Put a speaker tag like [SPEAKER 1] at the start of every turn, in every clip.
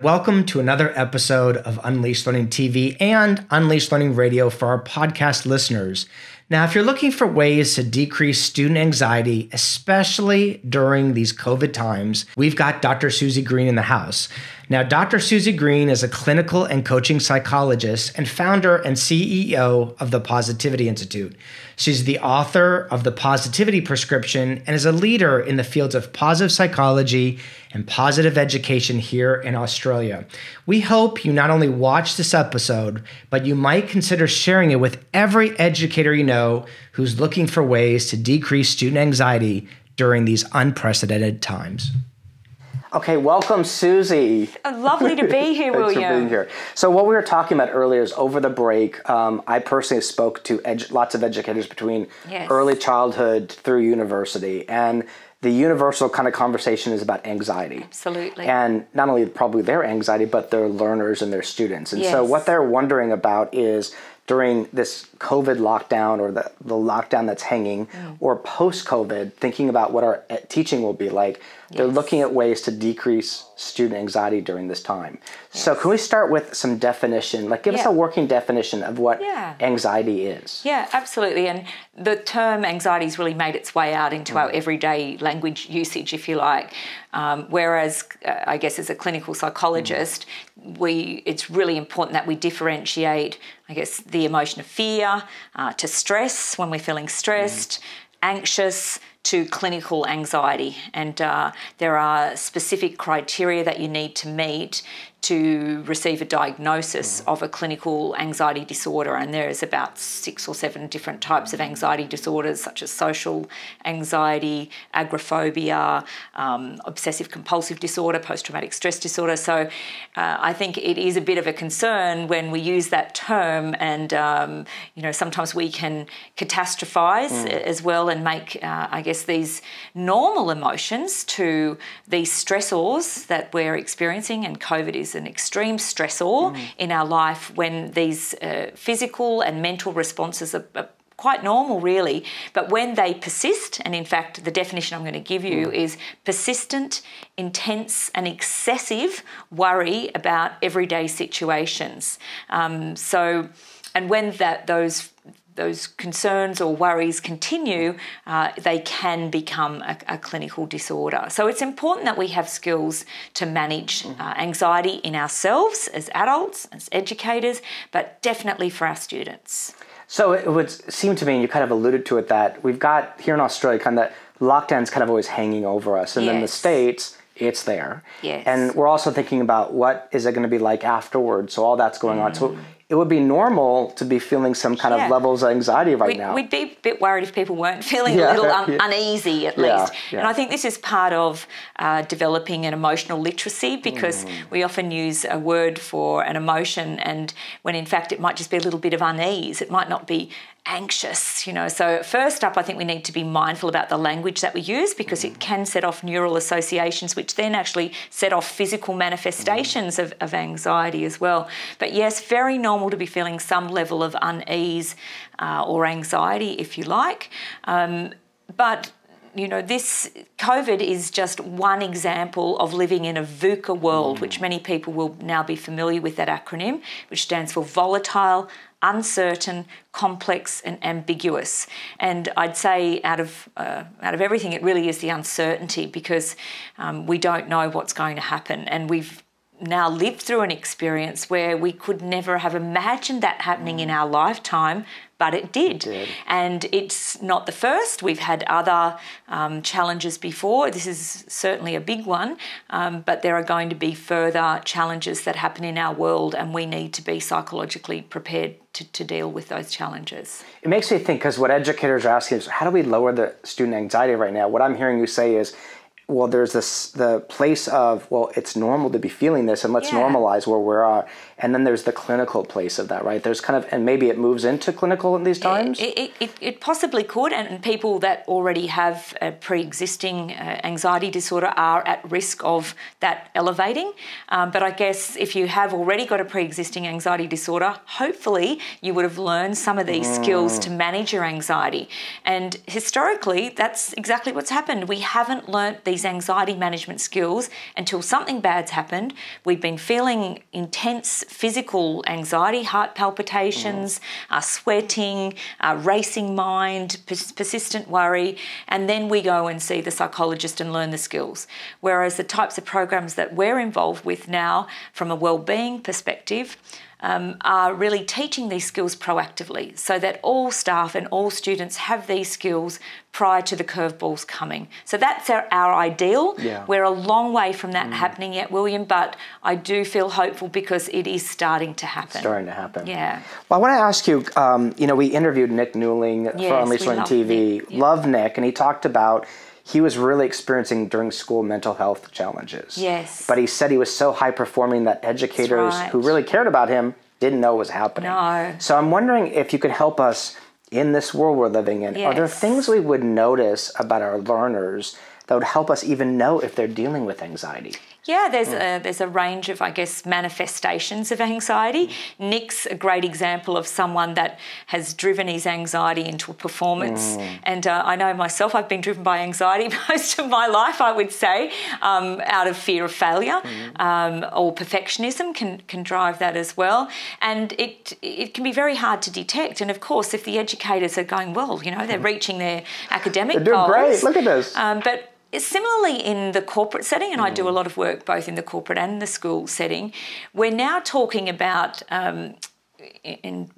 [SPEAKER 1] Welcome to another episode of Unleashed Learning TV and Unleashed Learning Radio for our podcast listeners. Now, if you're looking for ways to decrease student anxiety, especially during these COVID times, we've got Dr. Suzy Green in the house. Now, Dr. Suzy Green is a clinical and coaching psychologist and founder and CEO of the Positivity Institute. She's the author of The Positivity Prescription and is a leader in the fields of positive psychology and positive education here in Australia. We hope you not only watch this episode, but you might consider sharing it with every educator you know who's looking for ways to decrease student anxiety during these unprecedented times. Okay, welcome, Suzy.
[SPEAKER 2] Lovely to be here, William.
[SPEAKER 1] Thanks for being here. So what we were talking about earlier is over the break, I personally spoke to lots of educators between early childhood through university, and the universal kind of conversation is about anxiety.
[SPEAKER 2] Absolutely.
[SPEAKER 1] And not only probably their anxiety, but their learners and their students. And so what they're wondering about is during this COVID lockdown or the lockdown that's hanging or post-COVID, thinking about what our teaching will be like, they're looking at ways to decrease student anxiety during this time. So can we start with some definition? Like give us a working definition of what anxiety is.
[SPEAKER 2] Yeah, absolutely. And the term anxiety has really made its way out into our everyday language usage, if you like. Whereas I guess as a clinical psychologist, it's really important that we differentiate, I guess, the emotion of fear to stress when we're feeling stressed, anxious to clinical anxiety. And there are specific criteria that you need to meet to receive a diagnosis of a clinical anxiety disorder. And there's about 6 or 7 different types of anxiety disorders, such as social anxiety, agoraphobia, obsessive compulsive disorder, post-traumatic stress disorder. So I think it is a bit of a concern when we use that term, and sometimes we can catastrophize as well and make, I guess, these normal emotions to these stressors that we're experiencing, and COVID is an extreme stressor in our life when these physical and mental responses are quite normal, really. But when they persist, and in fact the definition I'm going to give you is persistent, intense and excessive worry about everyday situations. And when those concerns or worries continue, they can become a clinical disorder. So it's important that we have skills to manage anxiety in ourselves as adults, as educators, but definitely for our students.
[SPEAKER 1] So it would seem to me, and you kind of alluded to it, that we've got here in Australia kind of lockdown's kind of always hanging over us. And then the States, it's there.
[SPEAKER 2] Yes.
[SPEAKER 1] And we're also thinking about what is it going to be like afterwards. So all that's going on. So it would be normal to be feeling some kind of levels of anxiety now.
[SPEAKER 2] We'd be a bit worried if people weren't feeling a little uneasy at least. Yeah. And I think this is part of developing an emotional literacy, because we often use a word for an emotion, and when in fact it might just be a little bit of unease. It might not be anxious, So first up, I think we need to be mindful about the language that we use, because it can set off neural associations, which then actually set off physical manifestations of anxiety as well. But yes, very normal to be feeling some level of unease or anxiety, if you like. But this COVID is just one example of living in a VUCA world, which many people will now be familiar with that acronym, which stands for volatile, uncertain, complex and ambiguous. And I'd say out of everything, it really is the uncertainty, because we don't know what's going to happen. And we've now lived through an experience where we could never have imagined that happening in our lifetime, but it did. And it's not the first. We've had other challenges before. This is certainly a big one, but there are going to be further challenges that happen in our world, and we need to be psychologically prepared to deal with those challenges.
[SPEAKER 1] It makes me think, because what educators are asking is, how do we lower the student anxiety right now? What I'm hearing you say is, well, there's the place of, well, it's normal to be feeling this, and let's normalize where we are. And then there's the clinical place of that, right? There's kind of, and maybe it moves into clinical in these times?
[SPEAKER 2] It possibly could, and people that already have a pre-existing anxiety disorder are at risk of that elevating. But I guess if you have already got a pre-existing anxiety disorder, hopefully you would have learned some of these skills to manage your anxiety. And historically, that's exactly what's happened. We haven't learnt these these anxiety management skills until something bad's happened. We've been feeling intense physical anxiety, heart palpitations, sweating, racing mind, persistent worry, and then we go and see the psychologist and learn the skills. Whereas the types of programs that we're involved with now from a wellbeing perspective are really teaching these skills proactively so that all staff and all students have these skills prior to the curveballs coming. So that's our ideal.
[SPEAKER 1] Yeah.
[SPEAKER 2] We're a long way from that happening yet, William, but I do feel hopeful because it is starting to happen.
[SPEAKER 1] Starting to happen.
[SPEAKER 2] Yeah.
[SPEAKER 1] Well, I want to ask you, we interviewed Nick Newling for Unleashed Learning TV.
[SPEAKER 2] Nick. Yeah.
[SPEAKER 1] Love Nick, and he talked about he was really experiencing during school mental health challenges.
[SPEAKER 2] Yes.
[SPEAKER 1] But he said he was so high performing that educators who really cared about him didn't know what was happening.
[SPEAKER 2] No.
[SPEAKER 1] So I'm wondering if you could help us in this world we're living in.
[SPEAKER 2] Yes.
[SPEAKER 1] Are there things we would notice about our learners that would help us even know if they're dealing with anxiety?
[SPEAKER 2] Yeah, there's a range of, I guess, manifestations of anxiety. Nick's a great example of someone that has driven his anxiety into a performance. And I know myself, I've been driven by anxiety most of my life, I would say, out of fear of failure, or perfectionism can drive that as well. And it can be very hard to detect. And of course, if the educators are going, well, they're reaching their academic
[SPEAKER 1] They're doing
[SPEAKER 2] goals.
[SPEAKER 1] great, look at this.
[SPEAKER 2] But similarly in the corporate setting, and I do a lot of work both in the corporate and the school setting, we're now talking about,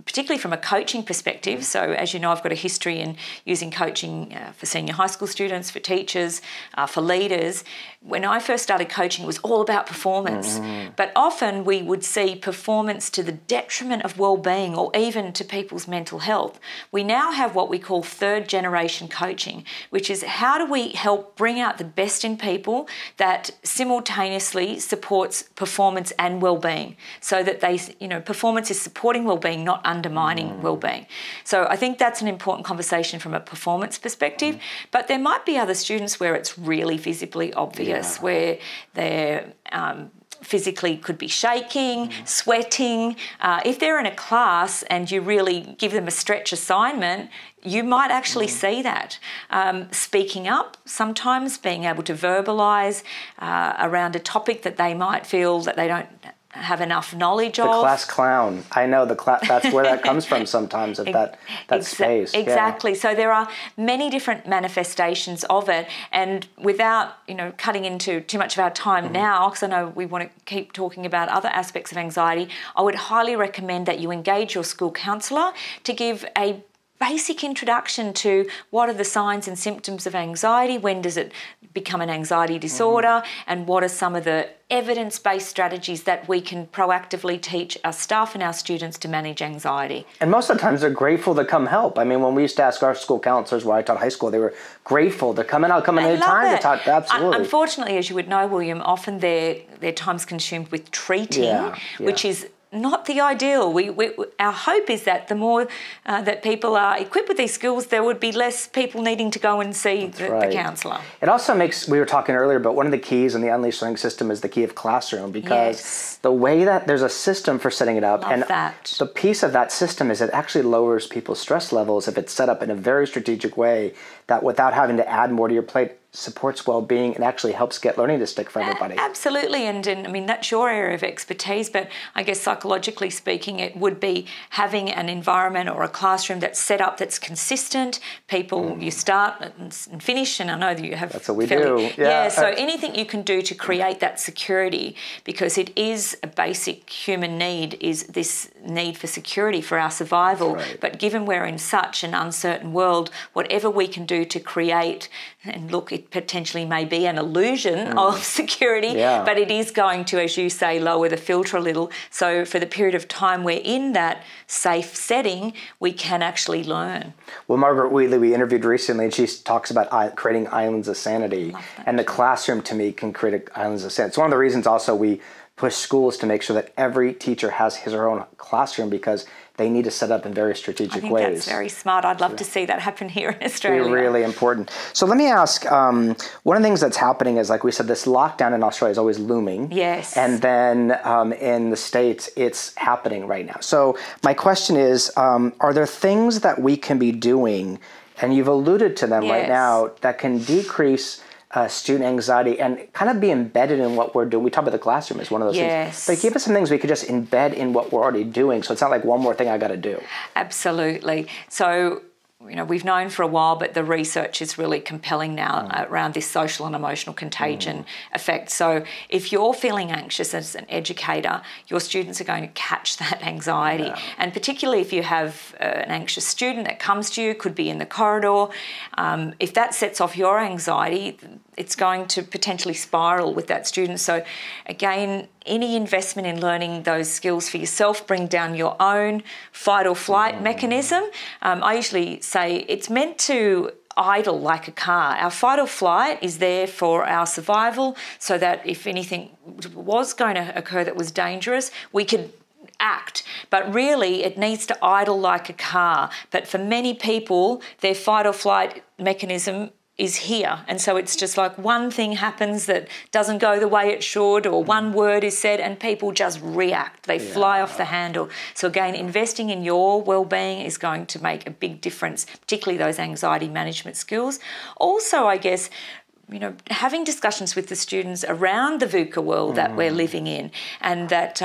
[SPEAKER 2] particularly from a coaching perspective, so as you know, I've got a history in using coaching for senior high school students, for teachers, for leaders. When I first started coaching, it was all about performance. But often we would see performance to the detriment of well-being or even to people's mental health. We now have what we call third-generation coaching, which is how do we help bring out the best in people that simultaneously supports performance and well-being, so that performance is supporting well-being, not undermining well-being. So I think that's an important conversation from a performance perspective. But there might be other students where it's really visibly obvious, where they're physically could be shaking, sweating. If they're in a class and you really give them a stretch assignment, you might actually see that. Speaking up, sometimes being able to verbalise around a topic that they might feel that they don't have enough knowledge of.
[SPEAKER 1] The class clown. I know that's where that comes from sometimes, of that space.
[SPEAKER 2] Exactly. Yeah. So there are many different manifestations of it, and without cutting into too much of our time now, because I know we want to keep talking about other aspects of anxiety, I would highly recommend that you engage your school counsellor to give a basic introduction to what are the signs and symptoms of anxiety, when does it become an anxiety disorder, and what are some of the evidence-based strategies that we can proactively teach our staff and our students to manage anxiety.
[SPEAKER 1] And most of the times they're grateful to come help. I mean, when we used to ask our school counselors where I taught high school, they were grateful to come in. I'll come in any time to talk. Absolutely.
[SPEAKER 2] Unfortunately, as you would know, William, often their time's consumed with treating, which is not the ideal. Our hope is that the more that people are equipped with these skills, there would be less people needing to go and see the counsellor.
[SPEAKER 1] It also makes, we were talking earlier, but one of the keys in the Unleashed Learning system is the key of classroom, because the way that there's a system for setting it up, the piece of that system is it actually lowers people's stress levels if it's set up in a very strategic way that without having to add more to your plate, supports well-being and actually helps get learning to stick for everybody.
[SPEAKER 2] Absolutely, and I mean, that's your area of expertise, but I guess psychologically speaking, it would be having an environment or a classroom that's set up, that's consistent. People, you start and finish, and I know that you have...
[SPEAKER 1] That's what we do. Yeah,
[SPEAKER 2] so anything you can do to create that security, because it is a basic human need, is this need for security for our survival. But given we're in such an uncertain world, whatever we can do to create, and look, it potentially may be an illusion of security, but it is going to, as you say, lower the filter a little. So for the period of time we're in that safe setting, we can actually learn.
[SPEAKER 1] Well, Margaret Wheatley, we interviewed recently, and she talks about creating islands of sanity. And the classroom, to me, can create islands of sanity. It's one of the reasons also we push schools to make sure that every teacher has his or her own classroom, because they need to set up in very strategic ways.
[SPEAKER 2] That's very smart. I'd love to see that happen here in Australia.
[SPEAKER 1] It's really important. So let me ask, one of the things that's happening is, like we said, this lockdown in Australia is always looming.
[SPEAKER 2] Yes.
[SPEAKER 1] And then in the States, it's happening right now. So my question is, are there things that we can be doing, and you've alluded to them right now, that can decrease student anxiety and kind of be embedded in what we're doing. We talk about the classroom as one of those things. But give us some things we could just embed in what we're already doing, so it's not like one more thing I got to do.
[SPEAKER 2] Absolutely. So, we've known for a while, but the research is really compelling now around this social and emotional contagion effect. So if you're feeling anxious as an educator, your students are going to catch that anxiety. Yeah. And particularly if you have an anxious student that comes to you, could be in the corridor, if that sets off your anxiety, it's going to potentially spiral with that student. So again, any investment in learning those skills for yourself, bring down your own fight or flight mechanism. I usually say it's meant to idle like a car. Our fight or flight is there for our survival, so that if anything was going to occur that was dangerous, we could act. But really, it needs to idle like a car. But for many people, their fight or flight mechanism is here. And so it's just like one thing happens that doesn't go the way it should, or one word is said and people just react. They fly off the handle. So again, investing in your well-being is going to make a big difference, particularly those anxiety management skills. Also, I guess, having discussions with the students around the VUCA world that we're living in, and that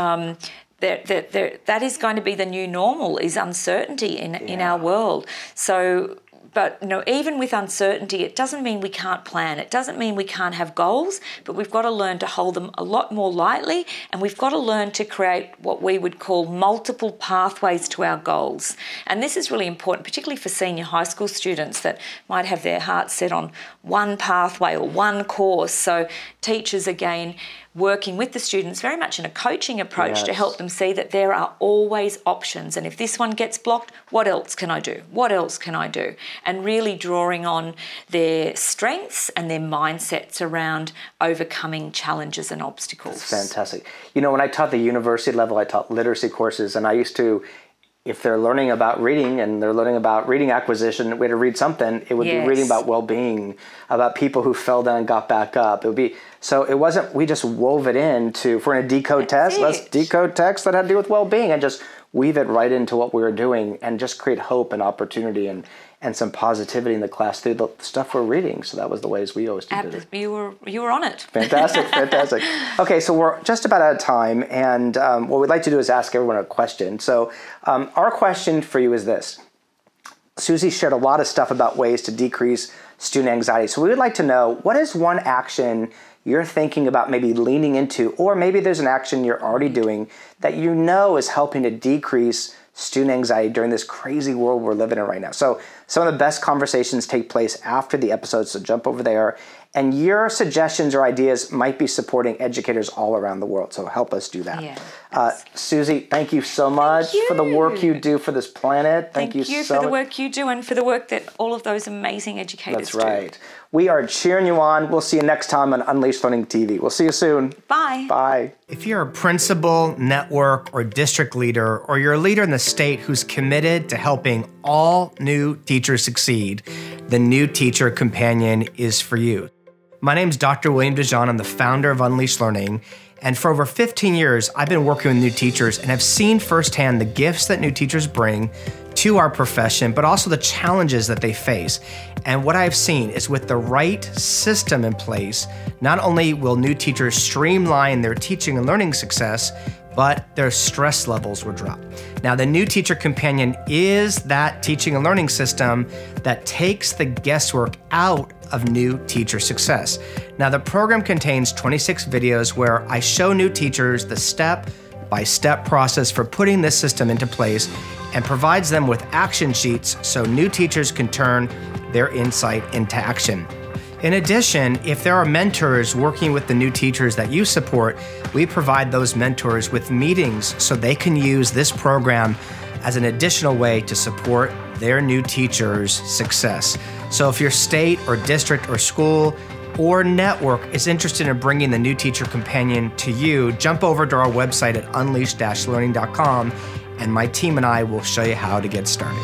[SPEAKER 2] that is going to be the new normal, is uncertainty in our world. So, but even with uncertainty, it doesn't mean we can't plan. It doesn't mean we can't have goals, but we've got to learn to hold them a lot more lightly, and we've got to learn to create what we would call multiple pathways to our goals. And this is really important, particularly for senior high school students that might have their hearts set on one pathway or one course. So teachers, again, working with the students very much in a coaching approach to help them see that there are always options. And if this one gets blocked, what else can I do? What else can I do? And really drawing on their strengths and their mindsets around overcoming challenges and obstacles.
[SPEAKER 1] That's fantastic. When I taught the university level, I taught literacy courses, and I used to, if they're learning about reading and they're learning about reading acquisition, we had to read something, it would be reading about well-being, about people who fell down and got back up. It would be, so it wasn't, we just wove it into, if we're going to decode text, let's decode text that had to do with well-being and just weave it right into what we were doing and just create hope and opportunity and some positivity in the class through the stuff we're reading. So that was the ways we always did it.
[SPEAKER 2] You were on it.
[SPEAKER 1] Fantastic. Okay, so we're just about out of time, and what we'd like to do is ask everyone a question. So our question for you is this. Suzy shared a lot of stuff about ways to decrease student anxiety. So we would like to know, what is one action you're thinking about maybe leaning into, or maybe there's an action you're already doing that is helping to decrease student anxiety during this crazy world we're living in right now. So some of the best conversations take place after the episode, so jump over there. And your suggestions or ideas might be supporting educators all around the world, so help us do that. Suzy, thank you so much for the work you do for this planet.
[SPEAKER 2] Thank you so much for the work you do and for the work that all of those amazing educators do.
[SPEAKER 1] That's right. We are cheering you on. We'll see you next time on Unleashed Learning TV. We'll see you soon.
[SPEAKER 2] Bye.
[SPEAKER 1] Bye. If you're a principal, network, or district leader, or you're a leader in the state who's committed to helping all new teachers succeed, the New Teacher Companion is for you. My name is Dr. William DeJean. I'm the founder of Unleashed Learning. And for over 15 years, I've been working with new teachers and have seen firsthand the gifts that new teachers bring to our profession, but also the challenges that they face. And what I've seen is with the right system in place, not only will new teachers streamline their teaching and learning success, but their stress levels will drop. Now, the New Teacher Companion is that teaching and learning system that takes the guesswork out of new teacher success. Now, the program contains 26 videos where I show new teachers the step-by-step process for putting this system into place and provides them with action sheets so new teachers can turn their insight into action. In addition, if there are mentors working with the new teachers that you support, we provide those mentors with meetings so they can use this program as an additional way to support their new teachers' success. So if your state or district or school or network is interested in bringing the New Teacher Companion to you, jump over to our website at unleash-learning.com, and my team and I will show you how to get started.